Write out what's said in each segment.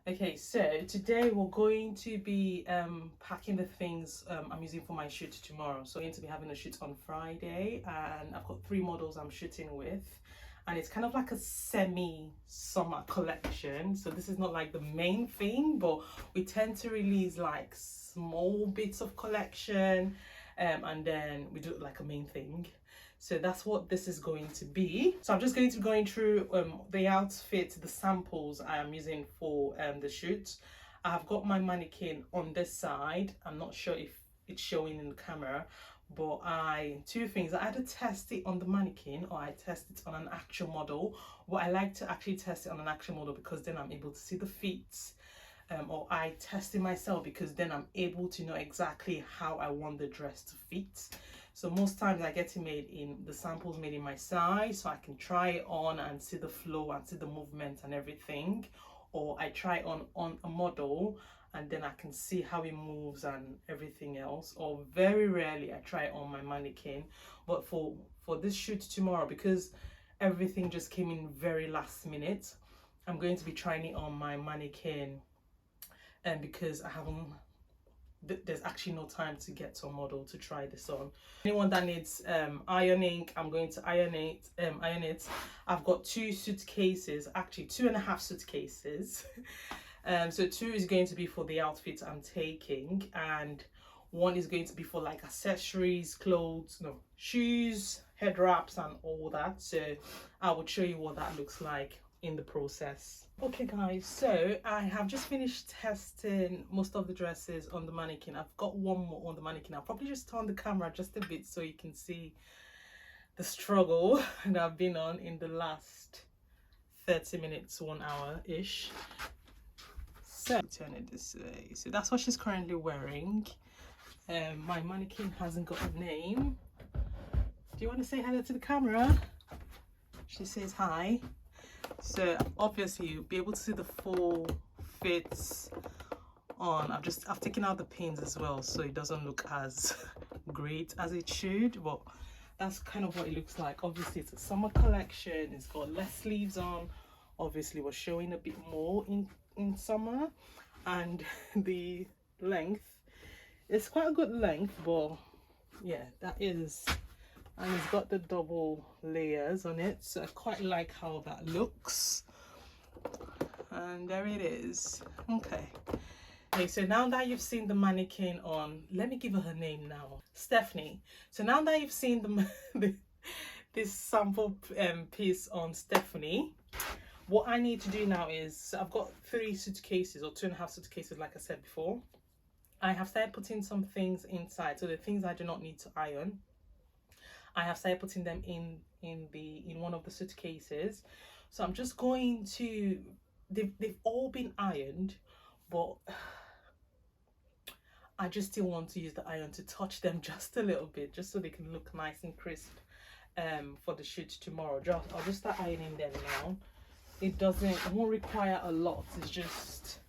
Okay, so today we're going to be packing the things I'm using for my shoot tomorrow. So I'm going to be having a shoot on Friday, and I've got 3 models I'm shooting with, and it's kind of like a semi-summer collection. So this is not like the main thing, but we tend to release like small bits of collection, and then we do like a main thing. So that's what this is going to be. So I'm just going to be going through the outfit, the samples I am using for the shoot. I've got my mannequin on this side. I'm not sure if it's showing in the camera, but two things. I either test it on the mannequin or I test it on an actual model. What I like to actually test it on an actual model because then I'm able to see the feet. Or I test it myself because then I'm able to know exactly how I want the dress to fit. So most times I get it made in the samples made in my size, so I can try it on and see the flow and see the movement and everything. Or I try it on a model and then I can see how it moves and everything else. Or very rarely I try it on my mannequin. But for this shoot tomorrow, because everything just came in very last minute, I'm going to be trying it on my mannequin, and because I haven't, there's actually no time to get to a model to try this on. Anyone that needs ironing, I'm going to iron it. I've got 2 suitcases, actually 2.5 suitcases. So 2 is going to be for the outfit I'm taking, and 1 is going to be for like accessories, clothes, no, shoes, head wraps and all that. So I will show you what that looks like in the process. Okay guys, so I have just finished testing most of the dresses on the mannequin. I've got 1 more on the mannequin. I'll probably just turn the camera just a bit so you can see the struggle that I've been on in the last 30 minutes, 1 hour ish. So turn it this way. So that's what she's currently wearing. My mannequin hasn't got a name. Do you want to say hello to the camera? She says hi. So obviously you'll be able to see the full fits on. I've taken out the pins as well, so it doesn't look as great as it should, but that's kind of what it looks like. Obviously it's a summer collection, it's got less sleeves on. Obviously we're showing a bit more in summer, and the length, it's quite a good length, but yeah, that is. And it's got the double layers on it, so I quite like how that looks. And there it is. Okay, so now that you've seen the mannequin on, let me give her name now, Stephanie. So now that you've seen this sample piece on Stephanie, what I need to do now is, so I've got 3 suitcases or 2.5 suitcases like I said before. I have started putting some things inside, so the things I do not need to iron, I have started putting them in one of the suitcases. So I'm just going to, they've all been ironed, but I just still want to use the iron to touch them just a little bit, just so they can look nice and crisp for the shoot tomorrow. I'll just start ironing them now. It won't require a lot, it's just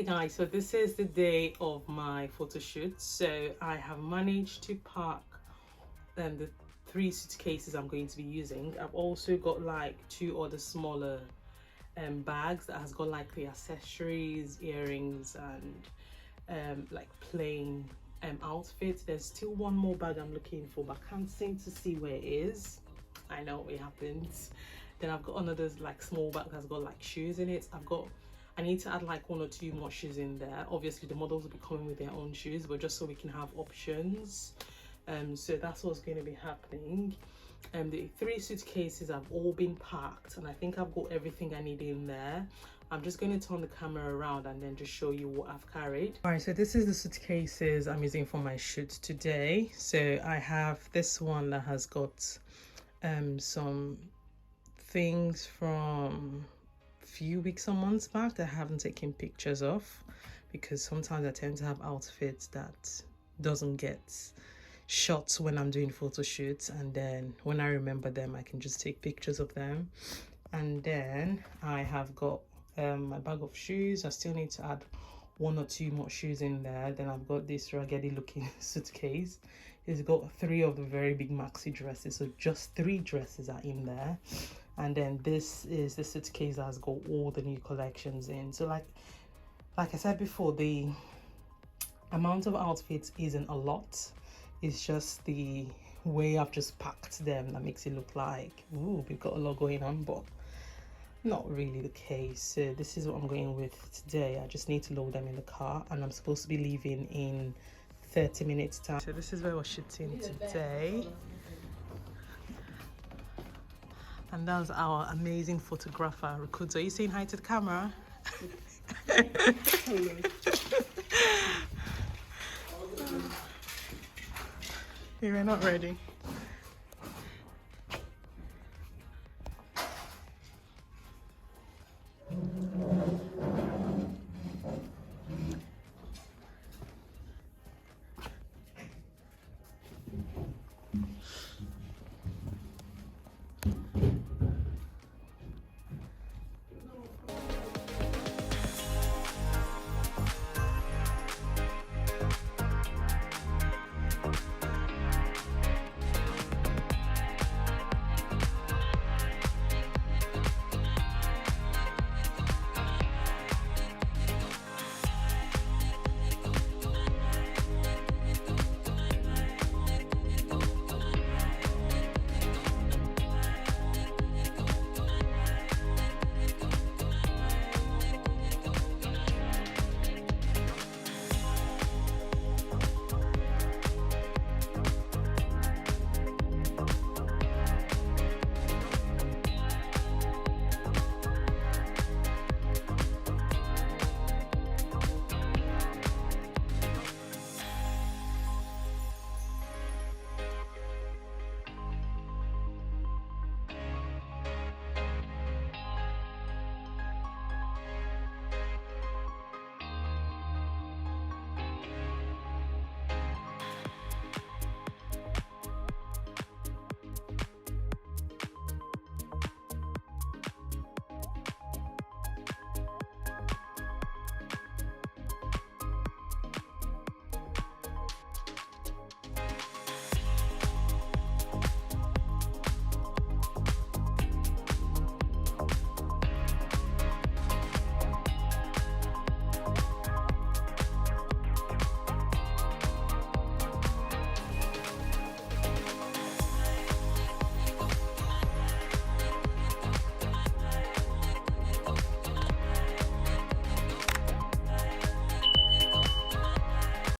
Okay guys, so this is the day of my photo shoot. So I have managed to pack the 3 suitcases I'm going to be using. I've also got like 2 other smaller bags that has got like the accessories, earrings, and like plain outfits. There's still one more bag I'm looking for, but I can't seem to see where it is. I know it happens. Then I've got another like small bag that's got like shoes in it. I need to add like 1 or 2 more shoes in there. Obviously the models will be coming with their own shoes, but just so we can have options. So that's what's going to be happening. The 3 suitcases have all been packed, and I think I've got everything I need in there. I'm just going to turn the camera around and then just show you what I've carried. All right, so this is the suitcases I'm using for my shoot today. So I have this one that has got some things from a few weeks or months back that I haven't taken pictures of, because sometimes I tend to have outfits that doesn't get shots when I'm doing photo shoots, and then when I remember them I can just take pictures of them. And then I have got my bag of shoes. I still need to add 1 or 2 more shoes in there. Then I've got this raggedy looking suitcase. It's got 3 of the very big maxi dresses, so just 3 dresses are in there. And then this is the suitcase that has got all the new collections in. So like I said before, the amount of outfits isn't a lot. It's just the way I've just packed them that makes it look like, ooh, we've got a lot going on, but not really the case. So this is what I'm going with today. I just need to load them in the car, and I'm supposed to be leaving in 30 minutes time. So this is where we're shooting today. And that's our amazing photographer, Rukuto. Are you saying hi to the camera? You are not ready.